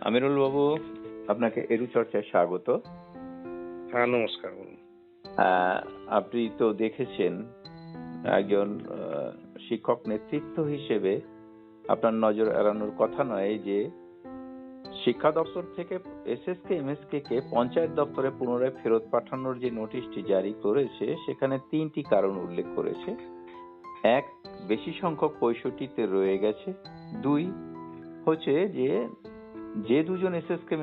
আমিরুল বাবু, আপনাকে এডুচর্চায় স্বাগত। হ্যাঁ, নমস্কার। আপনি তো দেখেছেন একজন শিক্ষক নেতৃত্ব হিসেবে আপনার নজর এড়ানোর কথা নয় যে শিক্ষা দপ্তর থেকে এসএসকে কে পঞ্চায়েত দপ্তরে পুনরায় ফেরত পাঠানোর যে নোটিশটি জারি করেছে সেখানে 3টি কারণ উল্লেখ করেছে। 1, বেশি সংখ্যক 65-তে রয়ে গেছে। 2, হচ্ছে যে দুজন এসএসকে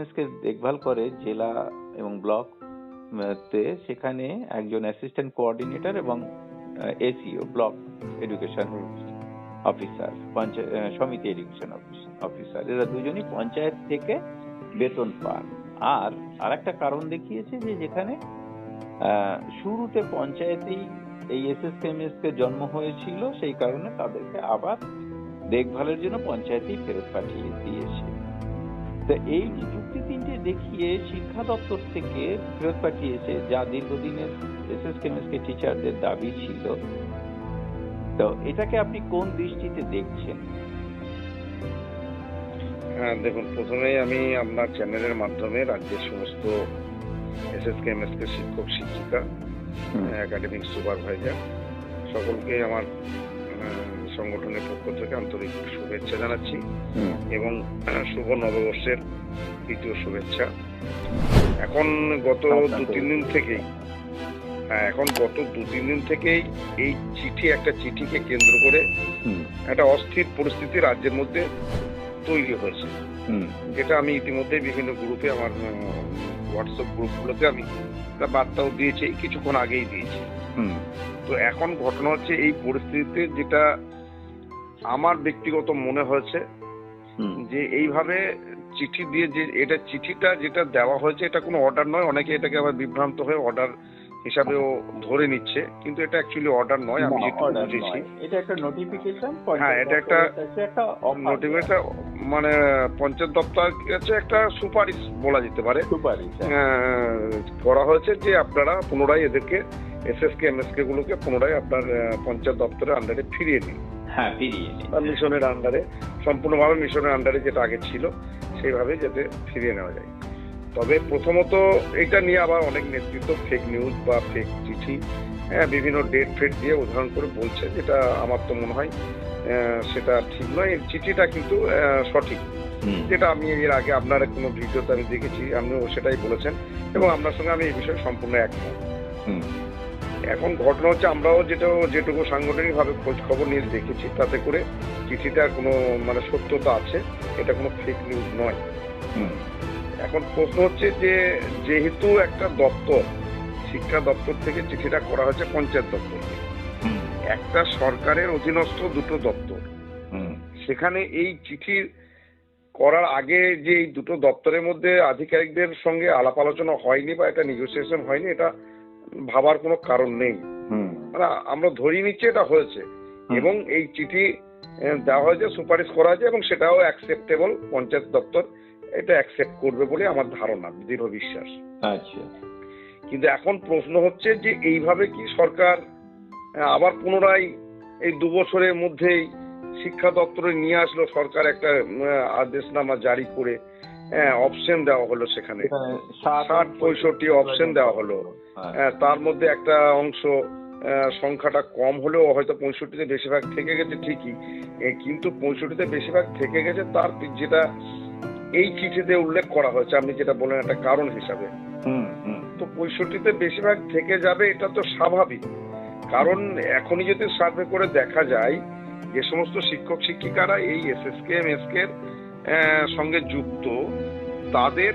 দেখভাল করে জেলা এবং ব্লক সেখানে একজন অ্যাসিস্ট্যান্ট কোঅর্ডিনেটর এবং এসইও ব্লক এডুকেশন অফিসার, সমিতি এডুকেশন অফিসার, এরা দুজনই পঞ্চায়েত থেকে বেতন পান। আর আরেকটা কারণ দেখিয়েছে যে যেখানে শুরুতে পঞ্চায়েতেই এই এসএসকে জন্ম হয়েছিল, সেই কারণে তাদেরকে আবার দেখভালের জন্য পঞ্চায়েতেই ফেরত পাঠিয়ে দিয়েছে। তো এই যুক্তি 3টে দেখিয়ে শিক্ষা দপ্তর থেকে ফেরত পাঠিয়েছে, যা দীর্ঘদিনের এসএসকে টিচারদের দাবি ছিল। তো এটাকে আপনি কোন দৃষ্টিতে দেখছেন? হ্যাঁ, দেখুন, প্রথমেই আমি আপনার চ্যানেলের মাধ্যমে রাজ্যের সমস্ত এসএসকে শিক্ষক শিক্ষিকা, একাডেমিক সুপারভাইজার সকলকে আমার সংগঠনের পক্ষ থেকে আন্তরিক শুভেচ্ছা জানাচ্ছি এবং শুভ নববর্ষের দ্বিতীয় শুভেচ্ছা। এখন গত 2-3 দিন থেকেই এই একটা চিঠিকে কেন্দ্র করে একটা অস্থির পরিস্থিতি রাজ্যের মধ্যে তৈরি হয়েছে, যেটা আমি ইতিমধ্যে বিভিন্ন গ্রুপে, আমার হোয়াটসঅ্যাপ গ্রুপগুলোতে আমি বার্তাও দিয়েছি, কিছুক্ষণ আগেই দিয়েছি। তো এখন ঘটনা হচ্ছে, এই পরিস্থিতিতে যেটা আমার ব্যক্তিগত মনে হয়েছে যে এইভাবে চিঠি দিয়ে যে চিঠিটা যেটা দেওয়া হয়েছে এটা কোনো অর্ডার নয়। অনেকে এটাকে আবার বিভ্রান্ত হয়ে অর্ডার হিসাবেও ধরে নিচ্ছে, কিন্তু এটা অ্যাকচুয়ালি অর্ডার নয়। আমি যেটা বুঝেছি এটা একটা নোটিফিকেশন। হ্যাঁ, এটা একটা নোটিফিকেশন, মানে পঞ্চায়েত দপ্তর কাছে একটা সুপারিশ বলা যেতে পারে করা হয়েছে যে আপনারা পুনরায় এদেরকে এসএসকে গুলোকে পুনরায় আপনার পঞ্চায়েত দপ্তরের আন্ডারে ফিরিয়ে নিন। হ্যাঁ, ফিরিয়ে নিন, মিশনের আন্ডারে, সম্পূর্ণভাবে মিশনের আন্ডারে যেটা আগে ছিল সেইভাবে যাতে ফিরিয়ে নেওয়া যায়। তবে প্রথমত এটা নিয়ে আবার অনেক নেতৃত্ব ফেক নিউজ বা ফেক চিঠি, বিভিন্ন ডেট ফেট দিয়ে উদাহরণ করে বলছে, যেটা আমার তো মনে হয় সেটা ঠিক নয়। এই চিঠিটা কিন্তু সঠিক, যেটা আমি এর আগে আপনার কোনো ভিডিওতে আমি দেখেছি, আপনিও সেটাই বলেছেন এবং আপনার সঙ্গে আমি এই বিষয়ে সম্পূর্ণ একমত। এখন ঘটনা হচ্ছে, আমরাও যেটুকু সাংগঠনিক ভাবে খোঁজ খবর নিয়ে দেখেছি, তাতে করে চিঠিটার কোনো মানে সত্যতা আছে, এটা কোনো ফেক নিউজ নয়। এখন প্রশ্ন হচ্ছে যে যেহেতু একটা দপ্তর, শিক্ষা দপ্তর থেকে চিঠিটা করা হয়েছে পঞ্চায়েত দপ্তর, একটা সরকারের অধীনস্থ দুটো দপ্তর, সেখানে এই চিঠি করার আগে যে এই দুটো দপ্তরের মধ্যে আধিকারিকদের সঙ্গে আলাপ আলোচনা হয়নি বা এটা নেগোসিয়েশন হয়নি, এটা ভাবার কোনো কারণ নেই। মানে আমরা ধরিয়ে নিচ্ছি এটা হয়েছে এবং এই চিঠি দেওয়া হয়েছে, সুপারিশ করা হয়েছে এবং সেটাও অ্যাকসেপ্টেবল, পঞ্চায়েত দপ্তর এটা অ্যাকসেপ্ট করবে বলে আমার ধারণা, দৃঢ় বিশ্বাস। আচ্ছা, কিন্তু এখন প্রশ্ন হচ্ছে যে এইভাবে কি সরকার আবার পুনরায় এই 2 বছরের মধ্যেই শিক্ষা দপ্তরে নিয়ে আসলো, সরকার একটা আদেশনামা জারি করে অপশন দেওয়া হলো, সেখানে 60-65 অপশন দেওয়া হলো। তার মধ্যে একটা অংশ সংখ্যাটা কম হলেও হয়তো 65-তে বেশিরভাগ থেকে গেছে ঠিকই, কিন্তু 65-তে বেশিরভাগ থেকে গেছে তার যেটা এই চিঠিতে উল্লেখ করা হয়েছে, আপনি যেটা বলেন একটা কারণ হিসাবে, তো 65-তে বেশিরভাগ থেকে যাবে, এটা তো স্বাভাবিক। কারণ এখনই যদি সার্ভে করে দেখা যায় যে সমস্ত শিক্ষক শিক্ষিকারা এই এসএসকে-এমএসকে সঙ্গে যুক্ত, তাদের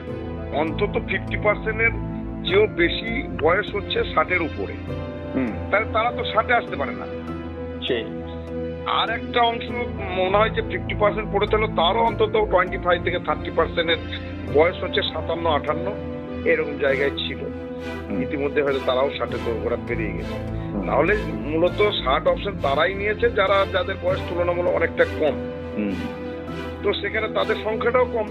অন্তত 50%-এর চেয়েও বেশি বয়স হচ্ছে 60-এর উপরে, তাহলে তারা তো 60-এ আসতে পারে না। আর একটা অংশ মনে হয় যে 50% পড়ে থাকলো, তারও অন্তত 25 থেকে 30%-এর বয়স হচ্ছে 57-58 এরকম জায়গায় ছিল। ইতিমধ্যে হয়তো তারাও 60-এর দোরগোড়া পেরিয়ে গেছে। তাহলে মূলত 60 অপশন তারাই নিয়েছে যাদের বয়স তুলনামূলক অনেকটা কম, তো সেখানে তাদের সংখ্যাটাও কম,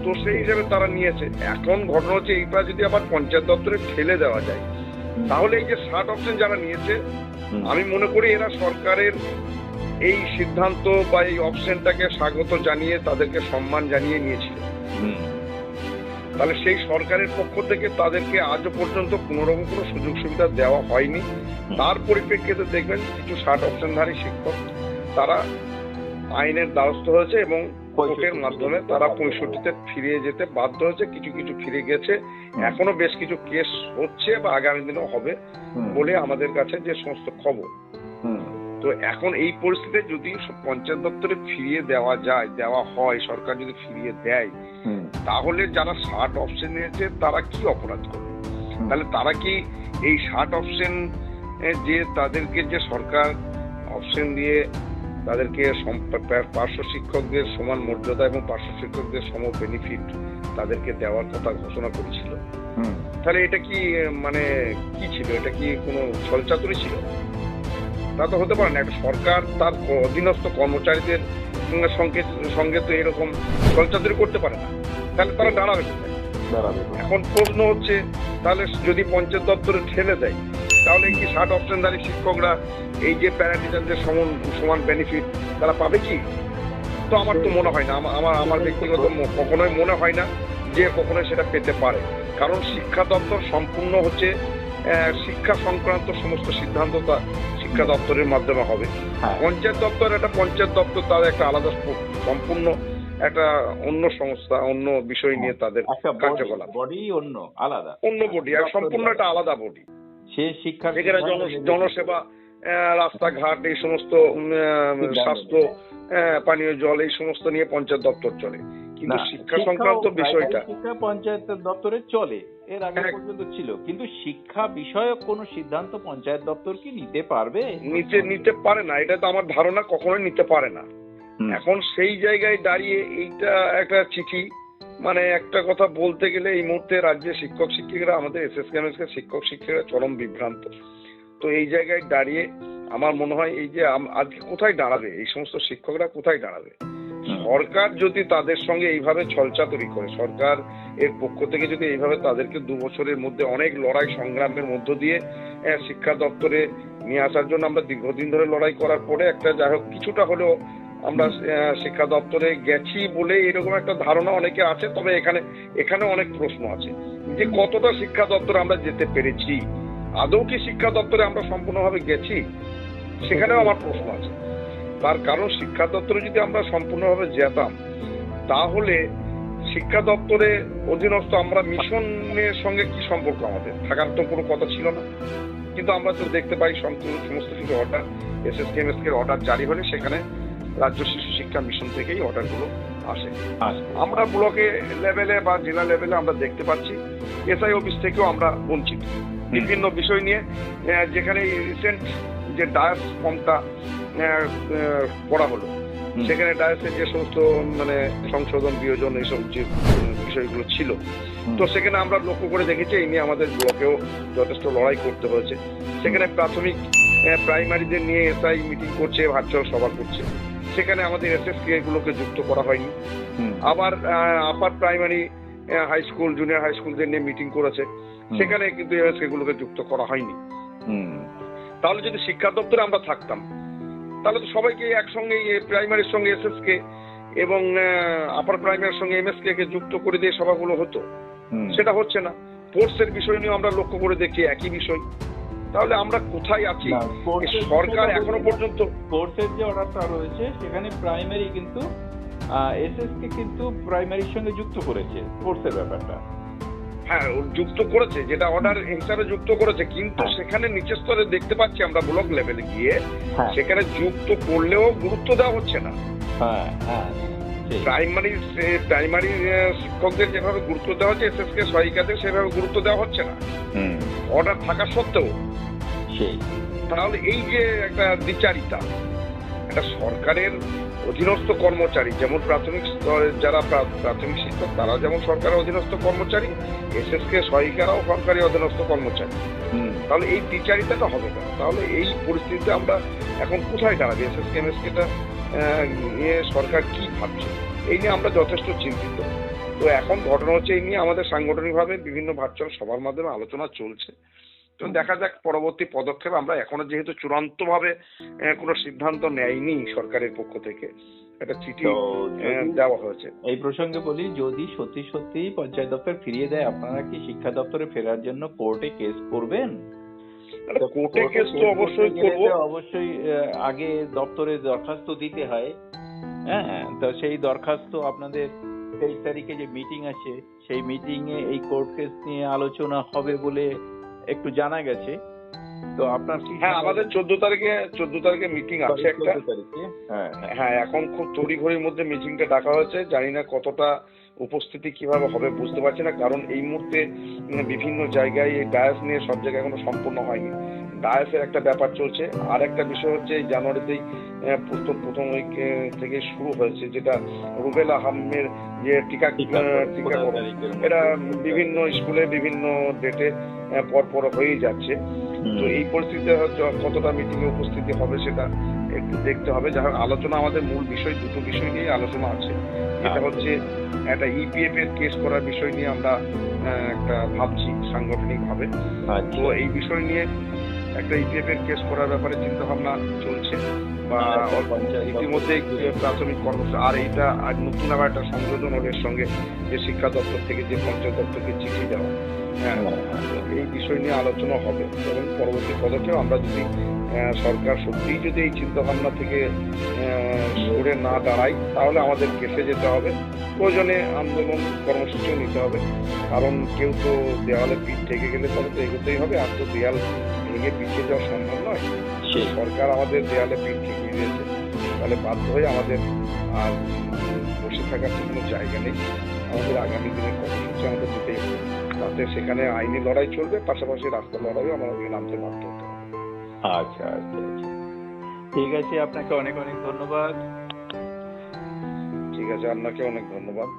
তো সেই হিসাবে তারা নিয়েছে। এখন ঘটনা হচ্ছে, এইটা যদি আবার পঞ্চায়েত দপ্তরে ঠেলে দেওয়া যায়, তাহলে এই যে 60 অপশন যারা নিয়েছে, আমি মনে করি এরা সরকারের এই সিদ্ধান্ত বা এই অপশনটাকে স্বাগত জানিয়ে তাদেরকে সম্মান জানিয়ে নিয়েছিল। তাহলে সেই সরকারের পক্ষ থেকে তাদেরকে আজও পর্যন্ত কোন রকম কোনো সুযোগ সুবিধা দেওয়া হয়নি। তার পরিপ্রেক্ষিতে দেখবেন কিছু 60 অপশনধারী শিক্ষক তারা আইনের দ্বারস্থ হয়েছে এবং কোর্টের মাধ্যমে তারা 65-তে ফিরে যেতে বাধ্য হয়েছে। কিছু কিছু ফিরে গেছে, এখনো বেশ কিছু কেস হচ্ছে বা আগামী দিনেও হবে বলে আমাদের কাছে যে সমস্ত খবর। তো এখন এই পরিস্থিতিতে যদি পঞ্চায়েত দপ্তরে ফিরিয়ে দেওয়া হয়, সরকার যদি ফিরিয়ে দেয়, তাহলে যারা 60 অপশন নিয়েছে তারা কি অপরাধ করবে? তাহলে তারা কি এই 60 অপশন যে তাদেরকে যে সরকার অপশন দিয়ে তাদেরকে পার্শ্ব শিক্ষকদের সমান মর্যাদা এবং পার্শ্ব শিক্ষকদের সম বেনিফিট তাদেরকে দেওয়ার কথা ঘোষণা করেছিল, তাহলে এটা কি মানে কি ছিল? এটা কি কোনো ছলচাতুরি ছিল? তা তো হতে পারে না। একটা সরকার তার অধীনস্থ কর্মচারীদের সঙ্গে তো এরকম ছলচাতুরি করতে পারে না। তাহলে তারা দাঁড়াবে কোথায়? এখন প্রশ্ন হচ্ছে, তাহলে যদি পঞ্চায়েত দপ্তরে ঠেলে দেয়, তাহলে কি 60 অপশনধারী শিক্ষকরা এই যে প্যারা টিচারদের সমান বেনিফিট তারা পাবে কি? তো আমার তো মনে হয় না, আমার ব্যক্তিগত কখনোই মনে হয় না যে কখনোই সেটা পেতে পারে। কারণ শিক্ষা দপ্তর সম্পূর্ণ হচ্ছে শিক্ষা সংক্রান্ত সমস্ত সিদ্ধান্ত শিক্ষা দপ্তরের মাধ্যমে হবে। পঞ্চায়েত দপ্তর তাদের একটা আলাদা সম্পূর্ণ একটা অন্য সংস্থা, অন্য বিষয় নিয়ে তাদের কার্যকলাপ, অন্য বডি, আর সম্পূর্ণ একটা আলাদা বডি। সেখানে জনসেবা, রাস্তাঘাট, এই সমস্ত স্বাস্থ্য, পানীয় জল, এই সমস্ত নিয়ে পঞ্চায়েত দপ্তর চলে। কিন্তু শিক্ষা সংক্রান্ত বিষয়টা পঞ্চায়েত দপ্তরে চলে, এর আগে পর্যন্ত ছিল। কিন্তু শিক্ষা বিষয়ক কোন সিদ্ধান্ত পঞ্চায়েত দপ্তর কি নিতে পারবে? নিতে পারে না, এটা তো আমার ধারণা কখনোই নিতে পারে না। এখন সেই জায়গায় দাঁড়িয়ে এইটা একটা চিঠি, মানে একটা কথা বলতে গেলে এই মুহূর্তে রাজ্যের শিক্ষক শিক্ষিকারা, আমাদের SSKMSK শিক্ষক শিক্ষিকারা চরম বিভ্রান্ত। তো এই জায়গায় দাঁড়িয়ে আমার মনে হয় এই যে আজকে কোথায় দাঁড়াবে এই সমস্ত শিক্ষকরা, কোথায় দাঁড়াবে? সরকার যদি তাদের সঙ্গে এইভাবে ছলচাতুরি করে, সরকার এর পক্ষ থেকে যদি এইভাবে তাদেরকে 2 বছরের মধ্যে অনেক লড়াই সংগ্রামের মধ্য দিয়ে শিক্ষা দপ্তরে নিয়ে আসার জন্য আমরা দীর্ঘদিন ধরে লড়াই করার পরে একটা যাই হোক কিছুটা হলেও আমরা শিক্ষা দপ্তরে গেছি বলে এরকম একটা ধারণা অনেকে আছে। তবে এখানে অনেক প্রশ্ন আছে যে কতটা শিক্ষা দপ্তরে আমরা যেতে পেরেছি, আদৌ কি শিক্ষা দপ্তরে আমরা সম্পূর্ণভাবে গেছি, সেখানেও আমার প্রশ্ন আছে। তার কারণ শিক্ষা দপ্তরে যদি আমরা সম্পূর্ণভাবে যেতাম, তাহলে শিক্ষা দপ্তরে অধীনস্থ আমরা মিশনের সঙ্গে কি সম্পর্ক? আমাদের থাকার তো কোনো কথা ছিল না। কিন্তু আমরা তো দেখতে পাই সমস্ত কিছু অর্ডার, SSKMSK অর্ডার জারি হলে সেখানে রাজ্য শিশু শিক্ষা মিশন থেকেই অর্ডারগুলো আসে। আমরা ব্লকে লেভেলে বা জেলা লেভেলে আমরা দেখতে পাচ্ছি SI অফিস থেকেও আমরা বঞ্চিত বিভিন্ন বিষয় নিয়ে। যেখানে রিসেন্ট যে ডায়াস ফর্মটা পড়া হলো, সেখানে ডায়াসের যে সমস্ত মানে সংশোধন বিয়োজন এইসব যে বিষয়গুলো ছিল, তো সেখানে আমরা লক্ষ্য করে দেখেছি এই নিয়ে আমাদের ব্লকেও যথেষ্ট লড়াই করতে হয়েছে। সেখানে প্রাথমিক প্রাইমারিদের নিয়ে SI মিটিং করছে, ভার্চুয়াল সভা করছে, সেখানে আমাদের SSK গুলোকে যুক্ত করা হয়নি। আবার upper primary, high school, junior high স্কুলদের নিয়ে মিটিং করেছে, সেখানে কিন্তু SSK গুলোকে যুক্ত করা হয়নি। তাহলে যদি শিক্ষা দপ্তরে আমরা থাকতাম, তাহলে তো সবাইকে একসঙ্গে প্রাইমারির সঙ্গে SSK এবং আপার প্রাইমারির সঙ্গে MSK কে যুক্ত করে দিয়ে সভাগুলো হতো। সেটা হচ্ছে না। কোর্সের বিষয় নিয়ে আমরা লক্ষ্য করে দেখি একই বিষয়। তাহলে আমরা কোথায় আছি? সরকার এখনো পর্যন্ত কোর্সের যে অর্ডারটা রয়েছে সেখানে প্রাইমারি কিন্তু SSK কিন্তু প্রাইমারির সঙ্গে যুক্ত করেছে কোর্সের ব্যাপারটা। হ্যাঁ, যুক্ত করেছে, যেটা অর্ডার হিসাবে যুক্ত করেছে, কিন্তু সেখানে নিচের স্তরে দেখতে পাচ্ছি আমরা ব্লক লেভেলে গিয়ে সেখানে যুক্ত করলেও গুরুত্ব দেওয়া হচ্ছে না। প্রাইমারি শিক্ষকদের যেভাবে গুরুত্ব দেওয়া হচ্ছে, SSK সহায়িকাদের সেভাবে গুরুত্ব দেওয়া হচ্ছে না অর্ডার থাকা সত্ত্বেও। তাহলে এই যে একটা দ্বিচারিতা, একটা সরকারের অধীনস্থ কর্মচারী, যেমন প্রাথমিক স্তরের যারা প্রাথমিক শিক্ষক তারা যেমন সরকারের অধীনস্থ কর্মচারী, SSK সহায়িকারাও সরকারি অধীনস্থ কর্মচারী। তাহলে এই দ্বিচারিতাটা হবে না। তাহলে এই পরিস্থিতিতে আমরা এখন কোথায় দাঁড়াবে? SSKMSKটা নিয়ে সরকার কি ভাবছে এই নিয়ে আমরা যথেষ্ট চিন্তিত। তো এখন ঘটনা হচ্ছে এই নিয়ে আমাদের সাংগঠনিকভাবে বিভিন্ন ভার্চুয়াল সভার মাধ্যমে আলোচনা চলছে। তো দেখা যাক পরবর্তী পদক্ষেপ। আমরা এখনো যেহেতু চূড়ান্তভাবে কোনো সিদ্ধান্ত নেয়নি সরকারের পক্ষ থেকে, একটা চিঠি দেওয়া হয়েছে। এই প্রসঙ্গে বলি, যদি সত্যি সত্যি পঞ্চায়েত দপ্তর ফিরিয়ে দেয়, আপনারা কি শিক্ষা দপ্তরে ফেরার জন্য কোর্টে কেস করবেন? কোর্টে কেস তো অবশ্যই করব। অবশ্যই আগে দপ্তরে দরখাস্ত দিতে হয়। হ্যাঁ, তো সেই দরখাস্ত আপনাদের 23 তারিখে যে মিটিং আছে, সেই মিটিং এ এই কোর্ট কেস নিয়ে আলোচনা হবে বলে একটু জানা গেছে। তো আপনার কি? হ্যাঁ, আমাদের 14 তারিখে মিটিং আছে একটা। হ্যাঁ, এখন খুব তড়িঘড়ির মধ্যে মিটিংটা ডাকা হয়েছে। জানি না কতটা উপস্থিতি কিভাবে হবে বুঝতে পারছি না, কারণ এই মুহূর্তে বিভিন্ন জায়গায় এই ডায়াস নিয়ে সব জায়গায় এখনো সম্পূর্ণ হয়নি। ডায়াসের একটা ব্যাপার চলছে। আর একটা বিষয় হচ্ছে এই জানুয়ারিতেই প্রথম উইক থেকে শুরু হয়েছে, যেটা রুবেলা হামের যে টিকাকরণ, এটা বিভিন্ন স্কুলে বিভিন্ন ডেটে পরপর হয়েই যাচ্ছে। তো এই পরিস্থিতিতে কতটা মিটিং এ উপস্থিতি হবে সেটা একটু দেখতে হবে। যাই হোক, আলোচনা আমাদের মূল বিষয়, দুটো বিষয় নিয়ে আলোচনা আছে। এটা হচ্ছে একটা ইপিএফ এর কেস করার বিষয় নিয়ে আমরা একটা ভাবছি সাংগঠনিক ভাবে। তো এই বিষয় নিয়ে একটা ইপিএফ এর কেস করার ব্যাপারে চিন্তা ভাবনা চলছে, বা ইতিমধ্যে প্রাথমিক কর্মসূচি। আর এইটা আর নতুন আবার একটা সংযোজন ওদের সঙ্গে, যে শিক্ষা দপ্তর থেকে যে পঞ্চায়েত দপ্তরকে চিঠি দেওয়া, এই বিষয় নিয়ে আলোচনা হবে। এবং পরবর্তী পদক্ষেপ, আমরা যদি সরকার সত্যিই যদি এই চিন্তা ভাবনা থেকে সরে না দাঁড়ায়, তাহলে আমাদের কেসে যেতে হবে, প্রয়োজনে আন্দোলন কর্মসূচিও নিতে হবে। কারণ কেউ তো দেওয়ালে পিঠ ঠেকে গেলে তবে তো এগোতেই হবে, আর তো দেয়াল ভেঙে পিছিয়ে যাওয়া সম্ভব নয়। সরকার আমাদের দেয়ালে পিঠ ঠেকিয়ে দিয়েছে, তাহলে বাধ্য হয়ে আমাদের আর বসে থাকার কোনো জায়গা নেই। আমাদের আগামী দিনের কর্মসূচি আমাদের দিতেই হবে। তাতে সেখানে আইনি লড়াই চলবে, পাশাপাশি রাস্তা লড়াইও আমাদের নামতে বাধ্য হতে হবে। আচ্ছা আচ্ছা আচ্ছা, ঠিক আছে, আপনাকে অনেক অনেক ধন্যবাদ। ঠিক আছে, আপনাকে অনেক ধন্যবাদ।